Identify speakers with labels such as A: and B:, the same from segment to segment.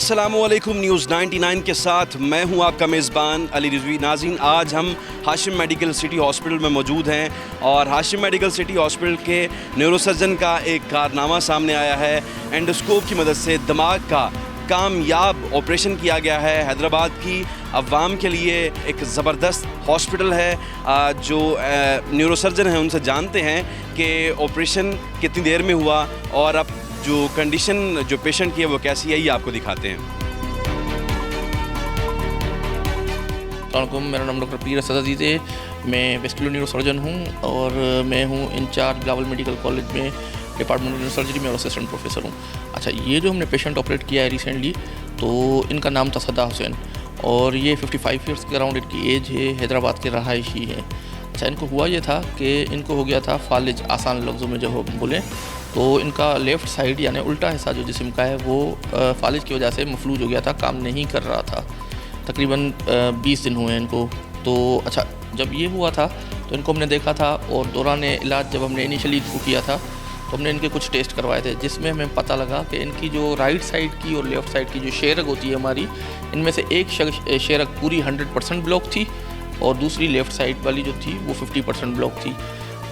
A: अस्सलामुअलैकुम न्यूज़ 99 के साथ मैं हूं आपका मेज़बान अली रिजवी। नाज़रीन, आज हम हाशिम मेडिकल सिटी हॉस्पिटल में मौजूद हैं और हाशिम मेडिकल सिटी हॉस्पिटल के न्यूरोसर्जन का एक कारनामा सामने आया है। एंडोस्कोप की मदद से दिमाग का कामयाब ऑपरेशन किया गया है। हैदराबाद की अवाम के लिए एक ज़बरदस्त हॉस्पिटल है। जो न्यूरोसर्जन हैं उनसे जानते हैं कि ऑपरेशन कितनी देर में हुआ और अब जो कंडीशन जो पेशेंट की है वो कैसी है, ये आपको दिखाते हैं।
B: अस्सलामुअलैकुम, मेरा नाम डॉक्टर पीर असद अजीज़ है। मैं वेस्कुलर न्यूरोसर्जन हूँ और मैं हूँ इंचार्ज बिलावल मेडिकल कॉलेज में डिपार्टमेंट ऑफ न्यूरोसर्जरी में और असिस्टेंट प्रोफेसर हूँ। अच्छा, ये जो हमने पेशेंट ऑपरेट किया है रिसेंटली, तो इनका नाम था सदा हुसैन और ये 55 ईयर्स के अराउंड इनकी एज है। हैदराबाद के रहायशी हैं। अच्छा, इनको हुआ ये था कि इनको हो गया था फालिज। आसान लफ्ज़ों में जब हम बोलें तो इनका लेफ़्ट साइड यानी उल्टा हिस्सा जो जिस्म का है वो फालिज की वजह से मफलूज हो गया था, काम नहीं कर रहा था। तकरीबन 20 दिन हुए हैं इनको। तो अच्छा, जब ये हुआ था तो इनको हमने देखा था और दौरान इलाज जब हमने इनिशियली इनको किया था तो हमने इनके कुछ टेस्ट करवाए थे, जिसमें हमें पता लगा कि इनकी जो राइट साइड की और लेफ़्ट साइड की जो शेरग होती है हमारी, इनमें से एक शेरग पूरी 100% ब्लॉक थी और दूसरी लेफ़्ट साइड वाली जो थी वो 50% ब्लॉक थी।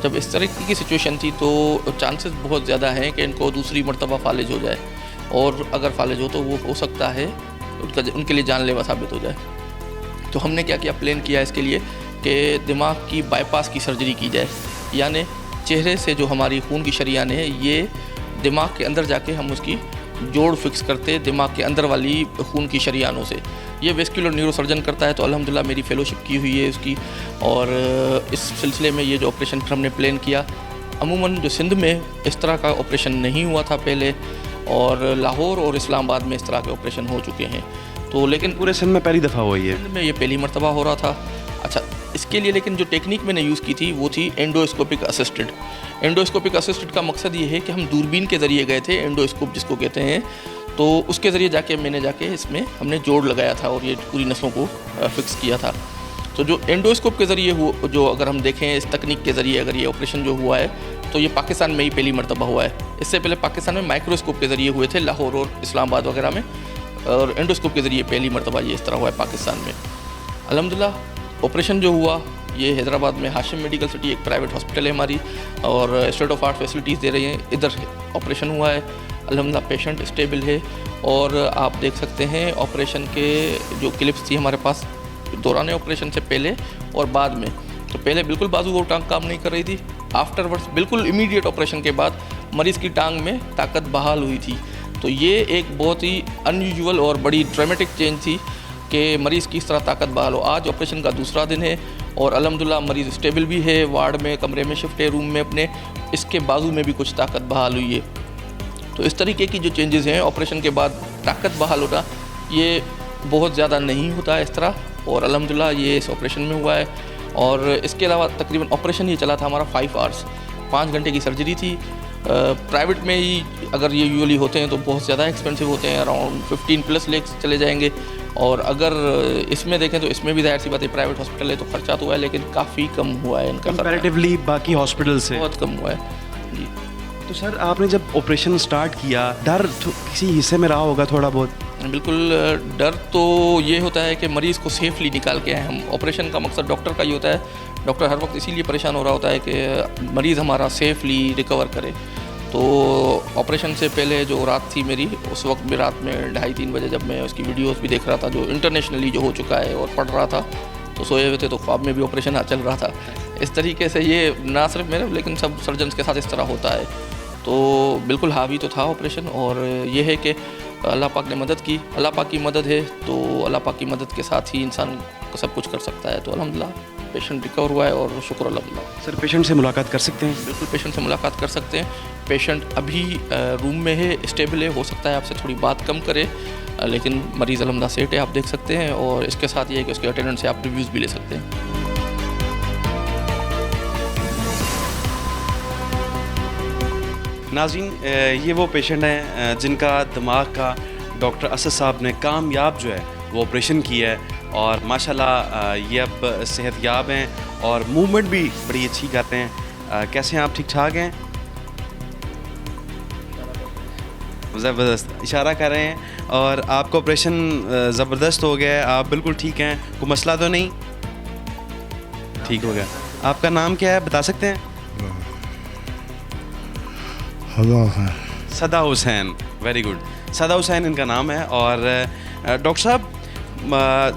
B: जब इस तरह की सिचुएशन थी तो चांसेस बहुत ज़्यादा हैं कि इनको दूसरी मरतबा फालिज हो जाए और अगर फालिज हो तो वो हो सकता है उनके लिए जानलेवा साबित हो जाए। तो हमने क्या किया, प्लान किया इसके लिए कि दिमाग की बाईपास की सर्जरी की जाए, यानी चेहरे से जो हमारी खून की शरीयान है ये दिमाग के अंदर जाके हम उसकी जोड़ फिक्स करते दिमाग के अंदर वाली खून की शरीयानों से। ये वेस्कुलर न्यूरोसर्जन करता है, तो अल्हम्दुलिल्लाह मेरी फ़ेलोशिप की हुई है उसकी। और इस सिलसिले में ये जो ऑपरेशन फिर हमने प्लान किया, अमूमन जो सिंध में इस तरह का ऑपरेशन नहीं हुआ था पहले, और लाहौर और इस्लामाबाद में इस तरह के ऑपरेशन हो चुके हैं। तो लेकिन
A: पूरे सिंध में पहली दफ़ा हुई है।
B: सिंध में ये पहली मरतबा हो रहा था। अच्छा, इसके लिए लेकिन जो टेक्निक मैंने यूज़ की थी वो थी एंडोस्कोपिक असिस्टेड। एंडोस्कोपिक असिस्टेड का मकसद ये है कि हम दूरबीन के ज़रिए गए थे, एंडोस्कोप जिसको कहते हैं, तो उसके ज़रिए मैंने जाके इसमें हमने जोड़ लगाया था और ये पूरी नसों को फिक्स किया था। तो जो एंडोस्कोप के ज़रिए जो अगर हम देखें इस तकनीक के ज़रिए अगर ये ऑपरेशन जो हुआ है तो ये पाकिस्तान में ही पहली मरतबा हुआ है। इससे पहले पाकिस्तान में माइक्रोस्कोप के ज़रिए हुए थे लाहौर और इस्लामाबाद वगैरह में, और एंडोस्कोप के ज़रिए पहली मरतबा ये इस तरह हुआ है पाकिस्तान में। अल्हम्दुलिल्लाह ऑपरेशन जो हुआ ये हैदराबाद में हाशिम मेडिकल सिटी एक प्राइवेट हॉस्पिटल है हमारी और स्टेट ऑफ आर्ट फैसिलिटीज़ दे रही हैं, इधर ऑपरेशन हुआ है। अल्हम्दुलिल्लाह पेशेंट स्टेबल है और आप देख सकते हैं ऑपरेशन के जो क्लिप्स थी हमारे पास दौरान ऑपरेशन से पहले और बाद में। तो पहले बिल्कुल बाजू और टांग काम नहीं कर रही थी, आफ्टरवर्ड्स बिल्कुल इमीडिएट ऑपरेशन के बाद मरीज़ की टांग में ताकत बहाल हुई थी। तो ये एक बहुत ही अनयूजुअल और बड़ी ड्रामेटिक चेंज थी कि मरीज़ की इस तरह ताकत बहाल हो। आज ऑपरेशन का दूसरा दिन है और अल्हम्दुलिल्लाह मरीज़ स्टेबल भी है, वार्ड में कमरे में शिफ्ट है, रूम में अपने, इसके बाजू में भी कुछ ताकत बहाल हुई है। तो इस तरीके की जो चेंजेस हैं ऑपरेशन के बाद ताकत बहाल होना, ये बहुत ज़्यादा नहीं होता इस तरह, और अल्हम्दुलिल्लाह ये इस ऑपरेशन में हुआ है। और इसके अलावा तकरीबन ऑपरेशन ये चला था हमारा 5 आवर्स, 5 घंटे की सर्जरी थी। प्राइवेट में ही अगर ये यूजुअली होते हैं तो बहुत ज़्यादा एक्सपेंसिव होते हैं, अराउंड 15+ लेक्स चले जाएंगे, और अगर इसमें देखें तो इसमें भी ज़ाहिर सी बात है प्राइवेट हॉस्पिटल है तो खर्चा तो हुआ है लेकिन काफ़ी कम हुआ है इनका,
A: कंपैरेटिवली बाकी हॉस्पिटल से
B: बहुत कम हुआ है जी।
A: तो सर, आपने जब ऑपरेशन स्टार्ट किया, डर किसी हिस्से में रहा होगा थोड़ा बहुत?
B: बिल्कुल, डर तो ये होता है कि मरीज़ को सेफली निकाल के आए हम। ऑपरेशन का मकसद डॉक्टर का ये होता है, डॉक्टर हर वक्त इसीलिए परेशान हो रहा होता है कि मरीज़ हमारा सेफली रिकवर करे। तो ऑपरेशन से पहले जो रात थी मेरी, उस वक्त भी रात में 2:30-3 बजे जब मैं उसकी वीडियोस भी देख रहा था जो इंटरनेशनली जो हो चुका है और पढ़ रहा था, तो सोए हुए थे तो ख्वाब में भी ऑपरेशन चल रहा था। इस तरीके से ये ना सिर्फ मेरे लेकिन सब सर्जन्स के साथ इस तरह होता है। तो बिल्कुल हावी तो था ऑपरेशन, और ये है कि अल्लाह पाक ने मदद की, अल्लाह पाक की मदद है तो अल्लाह पाक की मदद के साथ ही इंसान सब कुछ कर सकता है। तो अल्हम्दुलिल्लाह पेशेंट रिकवर हुआ है और शुक्र अल्हम्दुलिल्लाह।
A: सर, पेशेंट से मुलाकात कर सकते हैं?
B: बिल्कुल पेशेंट से मुलाकात कर सकते हैं। पेशेंट अभी रूम में है, स्टेबल है, हो सकता है आपसे थोड़ी बात कम करे, लेकिन मरीज़ अल्हम्दुलिल्लाह सेट है, आप देख सकते हैं। और इसके साथ ये है कि उसके अटेंडेंट से आप रिव्यूज़ भी ले सकते हैं।
A: नाज़रीन, ये वो पेशेंट हैं जिनका दिमाग का डॉक्टर असद साहब ने कामयाब जो है वो ऑपरेशन किया है और माशाल्लाह ये अब सेहतयाब हैं और मूवमेंट भी बड़ी अच्छी करते हैं। कैसे हैं आप? ठीक ठाक हैं? ज़बरदस्त इशारा कर रहे हैं और आपका ऑपरेशन ज़बरदस्त हो गया है, आप बिल्कुल ठीक हैं, कोई मसला तो नहीं? ठीक हो गया। आपका नाम क्या है, बता सकते हैं? सदा हुसैन, वेरी गुड। सदा हुसैन इनका नाम है। और डॉक्टर साहब,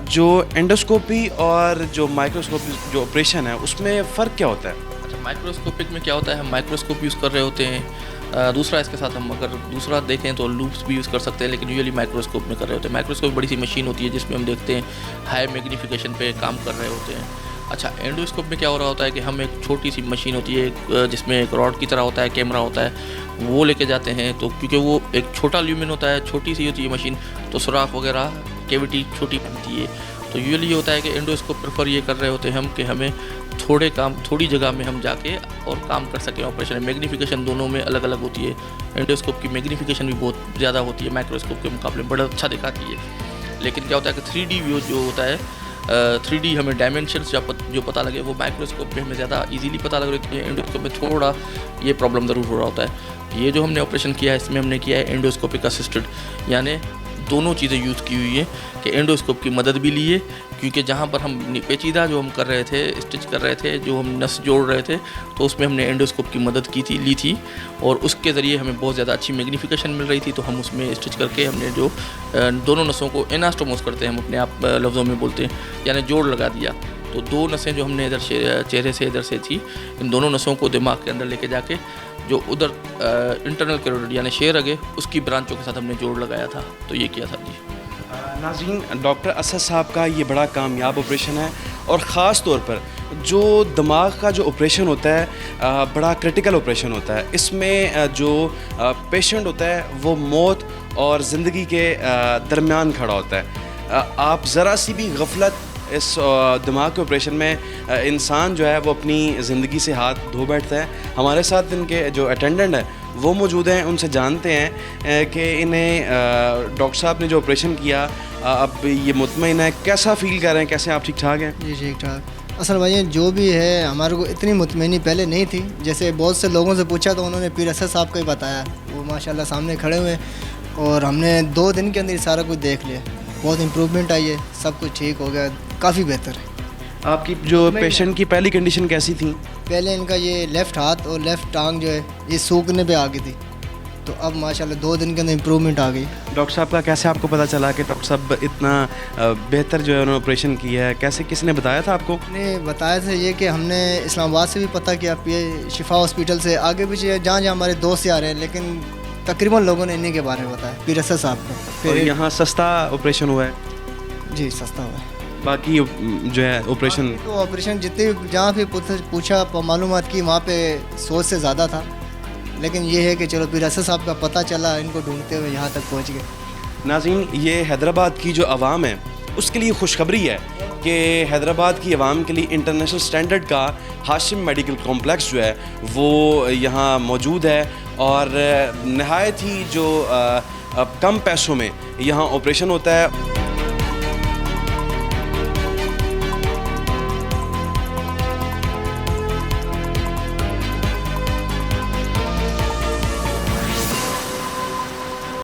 A: जो एंडोस्कोपी और जो माइक्रोस्कोपी जो ऑपरेशन है उसमें फ़र्क क्या होता है?
B: अच्छा, माइक्रोस्कोपिक में क्या होता है, हम माइक्रोस्कोप यूज़ कर रहे होते हैं। दूसरा इसके साथ हम अगर दूसरा देखें तो लूप्स भी यूज़ कर सकते हैं, लेकिन यूजुअली माइक्रोस्कोप में कर रहे होते हैं। माइक्रोस्कोप बड़ी सी मशीन होती है जिसमें हम देखते हैं हाई मैग्नीफिकेशन पे काम कर रहे होते हैं। अच्छा, एंडोस्कोप में क्या हो रहा होता है कि हम एक छोटी सी मशीन होती है जिसमें एक रॉड की तरह होता है, कैमरा होता है, वो लेके जाते हैं। तो क्योंकि वो एक छोटा ल्यूमिन होता है, छोटी सी होती है मशीन, तो सुराख वगैरह कैविटी छोटी बनती है। तो यूजुअली ये होता है कि एंडोस्कोप प्रेफर ये कर रहे होते हैं हम कि हमें थोड़ी जगह में हम जाके और काम कर सकें ऑपरेशन। मैग्नीफिकेशन दोनों में अलग अलग होती है। एंडोस्कोप की मैग्नीफिकेशन भी बहुत ज़्यादा होती है, माइक्रोस्कोप के मुकाबले बड़ा अच्छा दिखाती है। लेकिन क्या होता है कि 3D व्यू जो होता है, 3D हमें डायमेंशंस जो पता लगे वो माइक्रोस्कोप में हमें ज़्यादा इजीली पता लग रही है। एंडोस्कोप में थोड़ा ये प्रॉब्लम ज़रूर हो रहा होता है। ये जो हमने ऑपरेशन किया है इसमें हमने किया है एंडोस्कोपिक असिस्टेड, यानी दोनों चीज़ें यूज़ की हुई है कि एंडोस्कोप की मदद भी लिए, क्योंकि जहाँ पर हम पेचीदा जो हम कर रहे थे, स्टिच कर रहे थे, जो हम नस जोड़ रहे थे, तो उसमें हमने एंडोस्कोप की मदद ली थी और उसके ज़रिए हमें बहुत ज़्यादा अच्छी मैग्नीफिकेशन मिल रही थी। तो हम उसमें स्टिच करके हमने जो दोनों नसों को एनास्टोमोस करते हैं हम अपने आप लफ्ज़ों में बोलते हैं, यानी जोड़ लगा दिया। तो दो नसें जो हमने इधर चेहरे से इधर से थी, इन दोनों नसों को दिमाग के अंदर लेके जाके जो उधर इंटरनल कैरोटिड यानी शेर अगे उसकी ब्रांचों के साथ हमने जोड़ लगाया था। तो ये किया था जी।
A: नाज़रीन, डॉक्टर असद साहब का ये बड़ा कामयाब ऑपरेशन है और ख़ास तौर पर जो दिमाग का जो ऑपरेशन होता है, बड़ा क्रिटिकल ऑपरेशन होता है। इसमें जो पेशेंट होता है वो मौत और ज़िंदगी के दरमियान खड़ा होता है। आप ज़रा सी भी गफलत इस दिमाग के ऑपरेशन में इंसान जो है वो अपनी ज़िंदगी से हाथ धो बैठता है। हमारे साथ इनके जो अटेंडेंट है वो मौजूद हैं, उनसे जानते हैं कि इन्हें डॉक्टर साहब ने जो ऑपरेशन किया, अब ये मुतमईन है, कैसा फील कर रहे हैं, कैसे आप ठीक ठाक हैं?
C: जी ठीक ठाक। असल भाई जो भी है हमारे को इतनी मुतमईनी पहले नहीं थी। जैसे बहुत से लोगों से पूछा तो उन्होंने पीर असद साहब का ही बताया, वो माशाल्लाह सामने खड़े हुए और हमने 2 दिन के अंदर सारा कुछ देख लिया। बहुत इम्प्रूवमेंट आई है, सब कुछ ठीक हो गया, काफ़ी बेहतर है।
A: आपकी जो पेशेंट की पहली कंडीशन कैसी थी?
C: पहले इनका ये लेफ़्ट हाथ और लेफ़्ट टांग जो है ये सूखने पे आ गई थी, तो अब माशाल्लाह 2 दिन के अंदर इम्प्रूवमेंट आ गई।
A: डॉक्टर साहब का कैसे आपको पता चला कि डॉक्टर साहब इतना बेहतर जो है उन्होंने ऑपरेशन किया है? कैसे, किसने बताया था आपको?
C: ने बताया था ये कि हमने इस्लामाबाद से भी पता किया, ये शिफा हॉस्पिटल से, आगे पीछे जहाँ जहाँ हमारे दोस्त आ रहे हैं, लेकिन तकरीबन लोगों ने इन्हीं के बारे में बताया, पीर असद साहब को।
A: फिर यहाँ सस्ता ऑपरेशन हुआ है?
C: जी सस्ता हुआ है।
A: बाकी जो है ऑपरेशन
C: तो ऑपरेशन जितने जहाँ भी पूछा मालूमात की वहाँ पे सोच से ज़्यादा था, लेकिन ये है कि चलो पीर असद साहब का पता चला, इनको ढूंढते हुए यहाँ तक पहुँच गए।
A: नाज़रीन, ये हैदराबाद की जो आवाम है उसके लिए खुशखबरी है कि हैदराबाद की आवाम के लिए इंटरनेशनल स्टैंडर्ड का हाशिम मेडिकल कॉम्प्लेक्स जो है वो यहाँ मौजूद है और नहायत ही जो कम पैसों में यहाँ ऑपरेशन होता है।